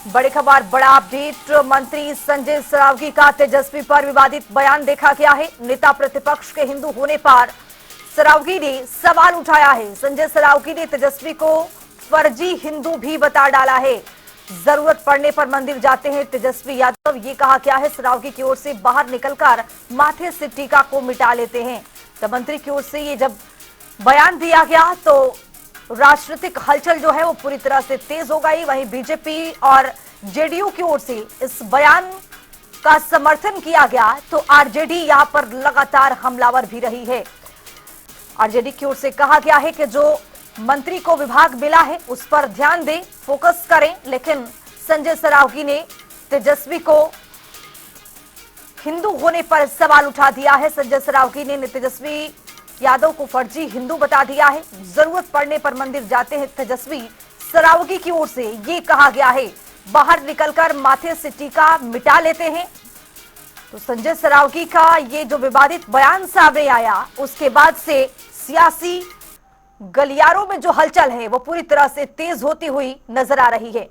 बड़ी खबर, बड़ा अपडेट। मंत्री संजय सरावगी का तेजस्वी पर विवादित बयान देखा गया है। नेता प्रतिपक्ष के हिंदू होने पर सरावगी ने सवाल उठाया है। संजय सरावगी ने तेजस्वी को फर्जी हिंदू भी बता डाला है। जरूरत पड़ने पर मंदिर जाते हैं तेजस्वी यादव, ये कहा गया है। सरावगी की ओर से बाहर निकलकर माथे से टीका को मिटा लेते हैं। तो मंत्री की ओर से ये जब बयान दिया गया तो राजनीतिक हलचल जो है वो पूरी तरह से तेज हो गई। वहीं बीजेपी और जेडीयू की ओर से इस बयान का समर्थन किया गया तो आरजेडी यहां पर लगातार हमलावर भी रही है। आरजेडी की ओर से कहा गया है कि जो मंत्री को विभाग मिला है उस पर ध्यान दें, फोकस करें। लेकिन संजय सरावगी ने तेजस्वी को हिंदू होने पर सवाल उठा दिया है। संजय सरावगी ने तेजस्वी यादव को फर्जी हिंदू बता दिया है। जरूरत पड़ने पर मंदिर जाते हैं तेजस्वी सरावगी की ओर से ये कहा गया है। बाहर निकलकर माथे से टीका मिटा लेते हैं। तो संजय सरावगी का ये जो विवादित बयान सामने आया उसके बाद से सियासी गलियारों में जो हलचल है वो पूरी तरह से तेज होती हुई नजर आ रही है।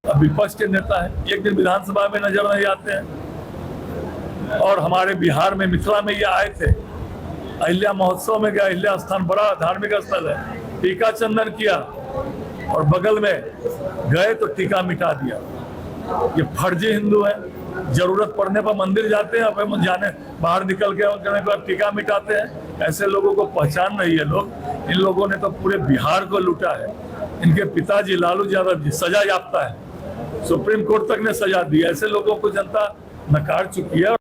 विपक्ष के नेता है, एक दिन विधानसभा में नजर नहीं आते हैं और हमारे बिहार में मिथिला में ये आए थे, अहिल्या महोत्सव में गया। अहिल्या स्थान बड़ा धार्मिक स्थल है, टीका चंदन किया और बगल में गए तो टीका मिटा दिया। ये फर्जी हिंदू है। जरूरत पड़ने पर मंदिर जाते हैं, अब जाने बाहर निकल के टीका मिटाते हैं। ऐसे लोगों को पहचान नहीं है लोग। इन लोगों ने तो पूरे बिहार को लूटा है। इनके पिताजी लालू यादव सजा याफ्ता है, सुप्रीम कोर्ट तक ने सजा दी। ऐसे लोगों को जनता नकार चुकी है।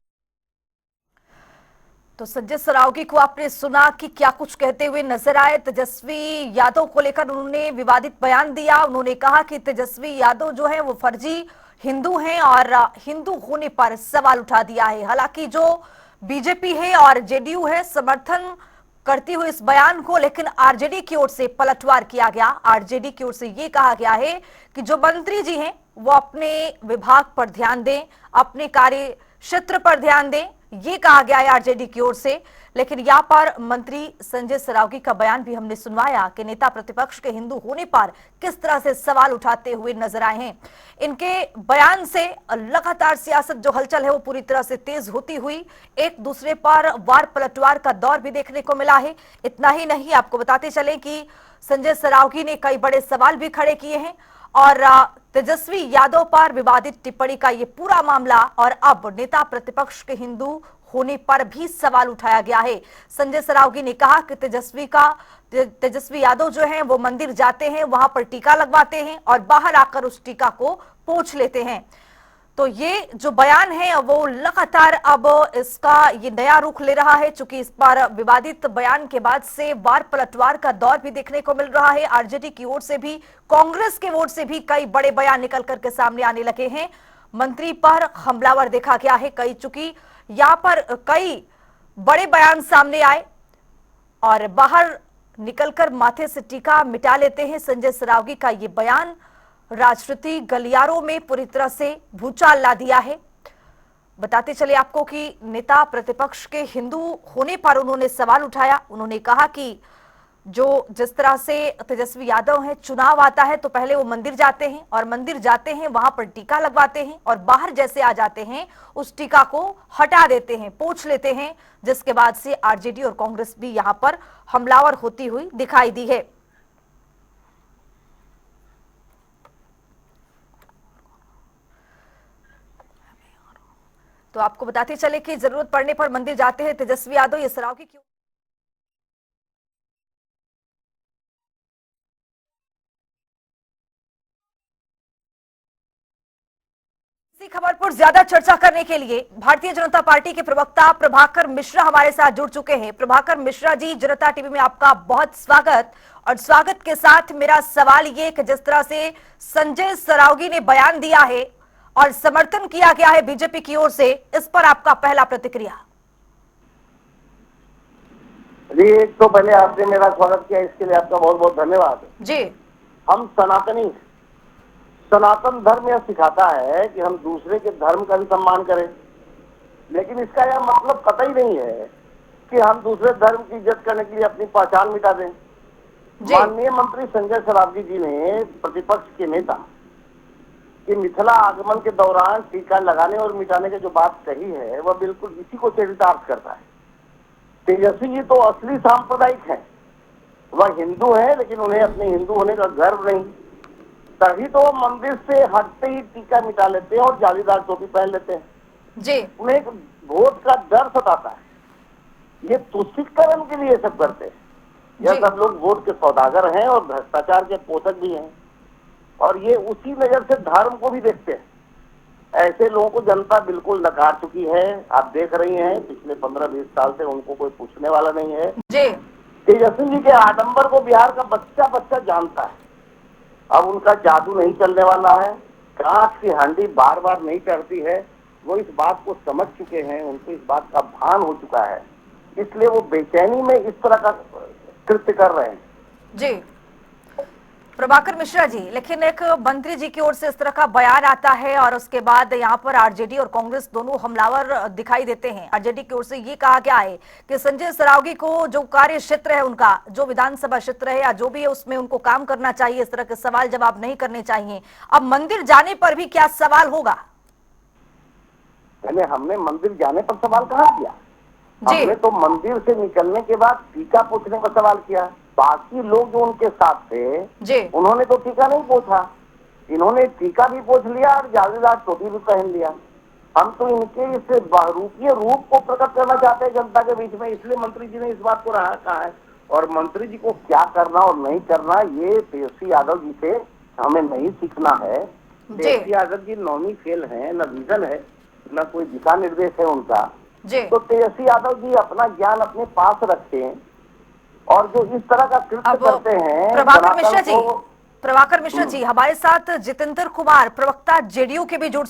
तो संजय सरावगी को आपने सुना कि क्या कुछ कहते हुए नजर आए। तेजस्वी यादव को लेकर उन्होंने विवादित बयान दिया। उन्होंने कहा कि तेजस्वी यादव जो है वो फर्जी हिंदू हैं और हिंदू होने पर सवाल उठा दिया है। हालांकि जो बीजेपी है और जेडीयू है समर्थन करती हुई इस बयान को, लेकिन आरजेडी की ओर से पलटवार किया गया। आरजेडी की ओर से ये कहा गया है कि जो मंत्री जी हैं वो अपने विभाग पर ध्यान दें, अपने कार्य क्षेत्र पर ध्यान दें, ये कहा गया है आरजेडी की ओर से। लेकिन यहां पर मंत्री संजय सरावगी का बयान भी हमने सुनवाया कि नेता प्रतिपक्ष के हिंदू होने पर किस तरह से सवाल उठाते हुए नजर आए हैं। इनके बयान से लगातार सियासत जो हलचल है वो पूरी तरह से तेज होती हुई एक दूसरे पर वार पलटवार का दौर भी देखने को मिला है। इतना ही नहीं, आपको बताते चले कि संजय सरावगी ने कई बड़े सवाल भी खड़े किए हैं और तेजस्वी यादव पर विवादित टिप्पणी का ये पूरा मामला और अब नेता प्रतिपक्ष के हिंदू होने पर भी सवाल उठाया गया है। संजय सरावगी ने कहा कि तेजस्वी यादव जो हैं वो मंदिर जाते हैं, वहां पर टीका लगवाते हैं और बाहर आकर उस टीका को पोंछ लेते हैं। तो ये जो बयान है वो लगातार अब इसका ये नया रुख ले रहा है, चूंकि इस पर विवादित बयान के बाद से वार पलटवार का दौर भी देखने को मिल रहा है। आरजेडी की ओर से भी, कांग्रेस की ओर से भी कई बड़े बयान निकल करके सामने आने लगे हैं। मंत्री पर हमलावर देखा गया है चूंकि यहां पर कई बड़े बयान सामने आए और बाहर निकलकर माथे से टीका मिटा लेते हैं। संजय सरावगी का ये बयान राजनीतिक गलियारों में पूरी तरह से भूचाल ला दिया है। बताते चले आपको कि नेता प्रतिपक्ष के हिंदू होने पर उन्होंने सवाल उठाया। उन्होंने कहा कि जो जिस तरह से तेजस्वी यादव हैं, चुनाव आता है तो पहले वो मंदिर जाते हैं और मंदिर जाते हैं वहां पर टीका लगवाते हैं और बाहर जैसे आ जाते हैं उस टीका को हटा देते हैं, पोंछ लेते हैं, जिसके बाद से आरजेडी और कांग्रेस भी यहां पर हमलावर होती हुई दिखाई दी है। तो आपको बताते चले कि जरूरत पड़ने पर मंदिर जाते हैं तेजस्वी यादव। ये सरावगी की इसी खबर पर ज्यादा चर्चा करने के लिए भारतीय जनता पार्टी के प्रवक्ता प्रभाकर मिश्रा हमारे साथ जुड़ चुके हैं। प्रभाकर मिश्रा जी, जनता टीवी में आपका बहुत स्वागत। और स्वागत के साथ मेरा सवाल ये कि जिस तरह से संजय सरावगी ने बयान दिया है और समर्थन किया गया है बीजेपी की ओर से, इस पर आपका पहला प्रतिक्रिया। जी, एक तो पहले आपने मेरा स्वागत किया, इसके लिए आपका बहुत बहुत धन्यवाद जी। हम सनातन धर्म यह सिखाता है कि हम दूसरे के धर्म का भी सम्मान करें, लेकिन इसका यह मतलब कतई नहीं है कि हम दूसरे धर्म की इज्जत करने के लिए अपनी पहचान मिटा दें। जी। माननीय मंत्री संजय सरावगी जी ने प्रतिपक्ष के नेता कि मिथिला आगमन के दौरान टीका लगाने और मिटाने की जो बात कही है वह बिल्कुल इसी को चरितार्थ करता है। तेजस्वी जी तो असली सांप्रदायिक है, वह हिंदू है, लेकिन उन्हें अपने हिंदू होने का गर्व नहीं, तभी तो वो मंदिर से हटते ही टीका मिटा लेते हैं और जालीदार टोपी पहन लेते हैं। जी। उन्हें एक वोट का डर सताता है, ये तुष्टिकरण के लिए सब करते हैं। यह जी। सब लोग वोट के सौदागर हैं और भ्रष्टाचार के पोषक भी हैं, और ये उसी नजर से धर्म को भी देखते हैं। ऐसे लोगों को जनता बिल्कुल नकार चुकी है। आप देख रही हैं पिछले 15-20 साल से उनको कोई पूछने वाला नहीं है। जी। तेजस्वी जी के आडंबर को बिहार का बच्चा बच्चा जानता है। अब उनका जादू नहीं चलने वाला है, कांच की हांडी बार बार नहीं चढ़ती है, वो इस बात को समझ चुके हैं, उनको इस बात का भान हो चुका है, इसलिए वो बेचैनी में इस तरह का कृत्य कर रहे हैं। जी प्रभाकर मिश्रा जी, लेकिन एक मंत्री जी की ओर से इस तरह का बयान आता है और उसके बाद यहाँ पर आरजेडी और कांग्रेस दोनों हमलावर दिखाई देते हैं। आरजेडी की ओर से ये कहा गया है कि संजय सरावगी को जो कार्य क्षेत्र है उनका, जो विधानसभा क्षेत्र है या जो भी है उसमें उनको काम करना चाहिए, इस तरह के सवाल जवाब नहीं करने चाहिए। अब मंदिर जाने पर भी क्या सवाल होगा? हमने मंदिर जाने पर सवाल कहाँ किया? हमने तो मंदिर से निकलने के बाद टीका पूछने पर सवाल किया। बाकी लोग जो उनके साथ थे उन्होंने तो टीका नहीं पूछा, इन्होंने टीका भी पूछ लिया और जालीदार टोपी भी पहन लिया। हम तो इनके इस बहुरूपीय रूप को प्रकट करना चाहते हैं जनता के बीच में, इसलिए मंत्री जी ने इस बात को कहा है। और मंत्री जी को क्या करना और नहीं करना ये तेजस्वी यादव जी से हमें नहीं सीखना है। तेजस्वी यादव जी नॉमी फेल है, न विजन है, न कोई दिशा निर्देश है उनका। तो तेजस्वी यादव जी अपना ज्ञान अपने पास रखते हैं और जो इस तरह का कृत्य करते हैं। प्रभाकर मिश्रा जी हमारे साथ जितेंद्र कुमार प्रवक्ता जेडीयू के भी जुड़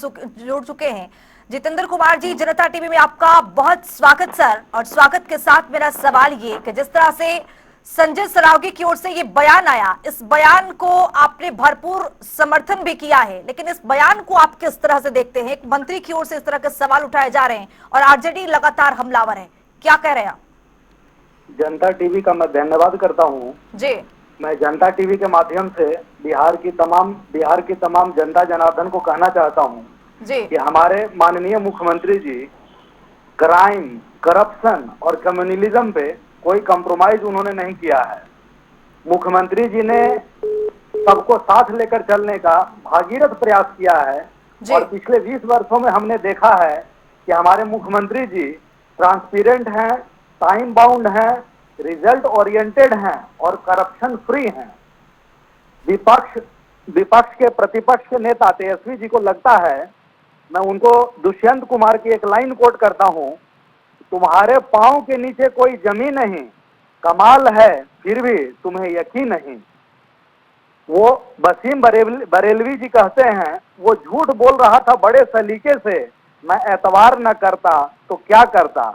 चुके हैं। जितेंद्र कुमार जी, जनता टीवी में आपका बहुत स्वागत सर। और स्वागत के साथ मेरा सवाल ये कि जिस तरह से संजय सरावगी की ओर से ये बयान आया, इस बयान को आपने भरपूर समर्थन भी किया है, लेकिन इस बयान को आप किस तरह से देखते हैं? एक मंत्री की ओर से इस तरह के सवाल उठाए जा रहे हैं और आरजेडी लगातार हमलावर है, क्या कह रहे हैं आप? जनता टीवी का मैं धन्यवाद करता हूँ जी। मैं जनता टीवी के माध्यम से बिहार की तमाम जनता जनार्दन को कहना चाहता हूँ कि हमारे माननीय मुख्यमंत्री जी क्राइम, करप्शन और कम्युनलिज्म पे कोई कंप्रोमाइज उन्होंने नहीं किया है। मुख्यमंत्री जी ने सबको साथ लेकर चलने का भागीरथ प्रयास किया है और पिछले 20 वर्षों में हमने देखा है कि हमारे मुख्यमंत्री जी ट्रांसपेरेंट हैं, टाइम बाउंड हैं, रिजल्ट ओरिएंटेड हैं और करप्शन फ्री हैं। विपक्ष के प्रतिपक्ष के नेता तेजस्वी जी को लगता है, मैं उनको दुष्यंत कुमार की एक लाइन कोट करता हूं, तुम्हारे पांव के नीचे कोई जमीन नहीं, कमाल है फिर भी तुम्हें यकीन नहीं। वो वसीम बरेलवी जी कहते हैं, वो झूठ बोल रहा था बड़े सलीके से, मैं एतवार न करता तो क्या करता।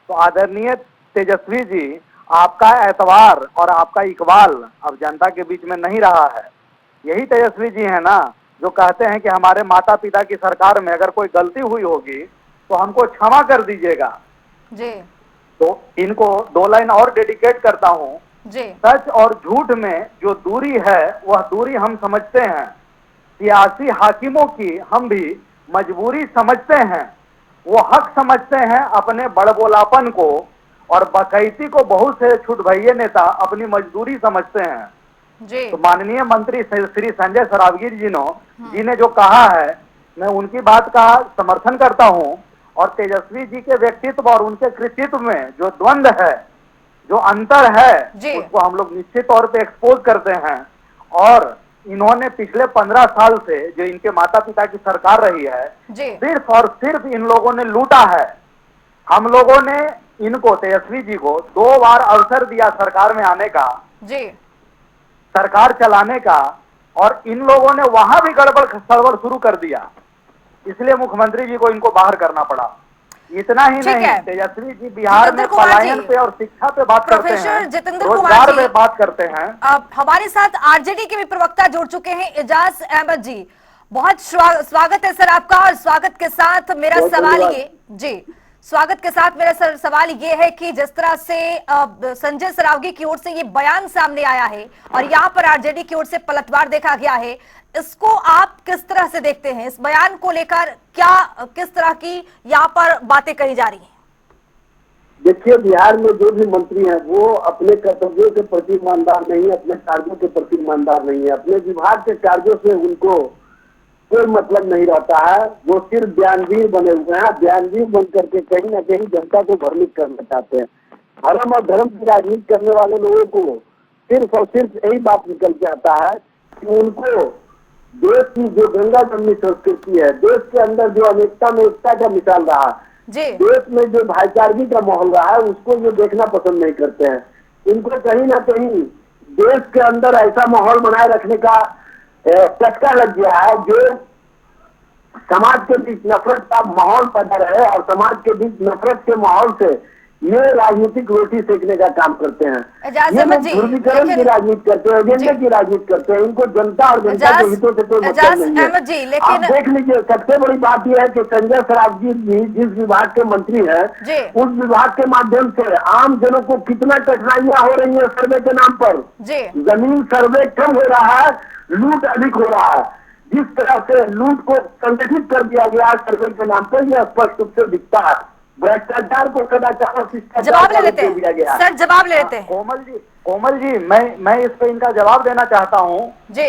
तो आदरणीय तेजस्वी जी, आपका एतवार और आपका इकबाल अब जनता के बीच में नहीं रहा है। यही तेजस्वी जी है ना जो कहते हैं कि हमारे माता पिता की सरकार में अगर कोई गलती हुई होगी तो हमको क्षमा कर दीजिएगा जी। तो इनको 2 लाइन और डेडिकेट करता हूं। सच और झूठ में जो दूरी है वह दूरी हम समझते हैं, सियासी हाकिमों की हम भी मजबूरी समझते हैं, वो हक समझते हैं अपने बड़बोलापन को, और बकैती को बहुत से छुट भैये नेता अपनी मजदूरी समझते हैं जी। तो माननीय मंत्री श्री संजय सरावगी जी ने जो कहा है, मैं उनकी बात का समर्थन करता हूं। और तेजस्वी जी के व्यक्तित्व और उनके कृतित्व में जो द्वंद्व है, जो अंतर है, उसको हम लोग निश्चित तौर पे एक्सपोज करते हैं। और इन्होंने पिछले 15 साल से जो इनके माता पिता की सरकार रही है, सिर्फ और सिर्फ इन लोगों ने लूटा है। हम लोगों ने इनको, तेजस्वी जी को 2 बार अवसर दिया सरकार में आने का, सरकार चलाने का, और इन लोगों ने वहां भी गड़बड़ सड़बड़ शुरू कर दिया, इसलिए मुख्यमंत्री जी को इनको बाहर करना पड़ा। इतना ही नहीं, तेजस्वी जी बिहार में पलायन पे और शिक्षा पे बात करते हैं, रोजगार पे बात करते हैं। अब हमारे साथ आरजेडी के भी प्रवक्ता जुड़ चुके हैं, एजाज अहमद जी, बहुत स्वागत है सर आपका। और स्वागत के साथ मेरा सवाल ये जी, स्वागत के साथ मेरा सवाल ये है कि जिस तरह से संजय सरावगी की ओर से ये बयान सामने आया है और यहाँ पर आरजेडी की ओर से पलटवार देखा गया है, इसको आप किस तरह से देखते हैं? इस बयान को लेकर क्या किस तरह की यहाँ पर बातें कही जा रही हैं? देखिए, बिहार में जो भी मंत्री हैं वो अपने कर्तव्यों के प्रति ईमानदार नहीं है, अपने कार्यों के प्रति ईमानदार नहीं है। अपने विभाग के कार्यों से उनको कोई मतलब नहीं रहता है। वो सिर्फ बयानवीर बने हुए हैं। बयानवीर बन करके कहीं ना कहीं जनता को भ्रमित करना चाहते हैं। धर्म और धर्म की राजनीति करने वाले लोगों को सिर्फ और सिर्फ यही बात निकल के आता है कि उनको देश की जो गंगा जमनी संस्कृति है, देश के अंदर जो अनेकता में एकता का मिसाल रहा, देश में जो भाईचारगी का माहौल रहा है, उसको ये देखना पसंद नहीं करते हैं। इनको कहीं ना कहीं देश के अंदर ऐसा माहौल बनाए रखने का चस्का लग गया है जो समाज के बीच नफरत का माहौल पैदा रहे, और समाज के बीच नफरत के माहौल से ये राजनीतिक रोटी सेकने का काम करते हैं। ये लोग ध्रुवीकरण की राजनीति करते हैं, एजेंडे की राजनीति करते हैं। इनको जनता और जनता के हितों से कोई मतलब नहीं है। आप देख लीजिए, सबसे बड़ी बात यह है कि संजय सरावगी जी जिस विभाग के मंत्री हैं, उस विभाग के माध्यम से आम जनों को कितना कठिनाइयां हो रही है सर्वे के नाम पर। जमीन सर्वे कम हो रहा है, लूट अधिक हो रहा है। जिस तरह से लूट को संगठित कर दिया गया सर्वे के नाम पर, यह स्पष्ट रूप से दिखता है। भ्रष्टाचार को सदाचार और शिष्टाचार जवाब ले लेते हैं सर, जवाब ले लेते हैं। कोमल जी मैं इस पे इनका जवाब देना चाहता हूँ जी।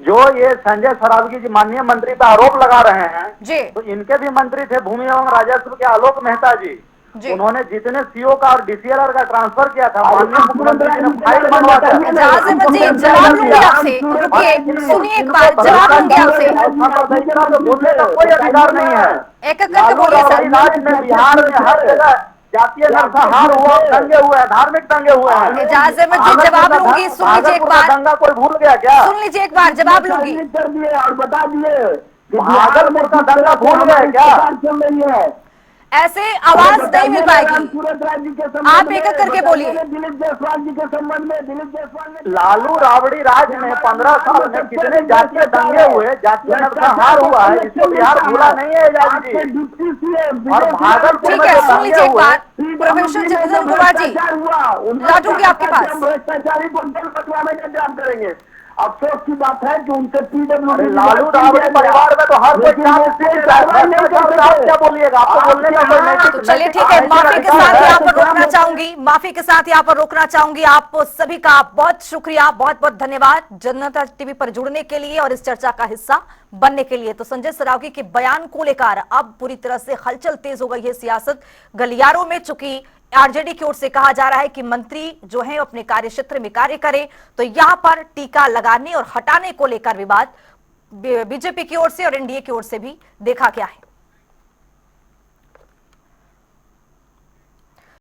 जो ये संजय सरावगी जी माननीय मंत्री पे आरोप लगा रहे हैं जी, तो इनके भी मंत्री थे भूमि एवं राजस्व के आलोक मेहता जी। उन्होंने जितने सीओ का और डीसीएलआर का ट्रांसफर किया था, माननीय मुख्यमंत्री जी ने फाइल बनवा सुनिए एक बार, जवाब दूंगी आपसे। बोलने का कोई अधिकार नहीं है। एक एक करके बोलिए सर। बिहार में हर जगह जातीय नरसंहार हुआ, दंगे हुए, धार्मिक दंगे हुए हैं। इजाजत अहमद जी जवाब लूंगी, सुन लीजिए एक बार। दंगा कोई भूल गया क्या? सुन लीजिए एक बार, जवाब लूंगी। कर दिए और बता दिए भागलपुर का दंगा भूल गए क्या? चल रही है, ऐसे आवाज नहीं मिल पाएगी। सूरत राज्य के आप एक एक करके बोलिए। दिलीप जायसवाल जी के संबंध में दिलीप जायसवाल ने लालू राबड़ी राज में 15 साल में कितने जातीय दंगे हुए, जातीय नरसंहार हुआ है, इसको बिहार भूला नहीं है एजाज जी। और भागलपुर ठीक में है, जो सुन दंगे लीजिए एक हुए, बार। प्रोफेसर जितेंद्र कुमार जी, लौटूंगी आपके पास। भ्रष्टाचारी को जल बटवाने का काम करेंगे। अफसोस की बात है कि उनसे पीडब्ल्यूडी लालू राबड़ी परिवार में तो हर कोई क्या बोलिएगा, आपको बोलने का कोई नैतिक। तो चलिए ठीक है, माफी के साथ यहाँ पर रोकना चाहूंगी, माफी के साथ यहाँ पर रोकना चाहूंगी। आप सभी का बहुत शुक्रिया, बहुत बहुत धन्यवाद जनता टीवी पर जुड़ने के लिए और इस चर्चा का हिस्सा बनने के लिए। तो संजय सरावगी के बयान को लेकर अब पूरी तरह से हलचल तेज हो गई है सियासत गलियारों में। चूंकि आरजेडी की ओर से कहा जा रहा है कि मंत्री जो है अपने कार्य क्षेत्र में कार्य करें, तो यहां पर टीका लगाने और हटाने को लेकर विवाद बीजेपी की ओर से और एनडीए की ओर से भी देखा गया है।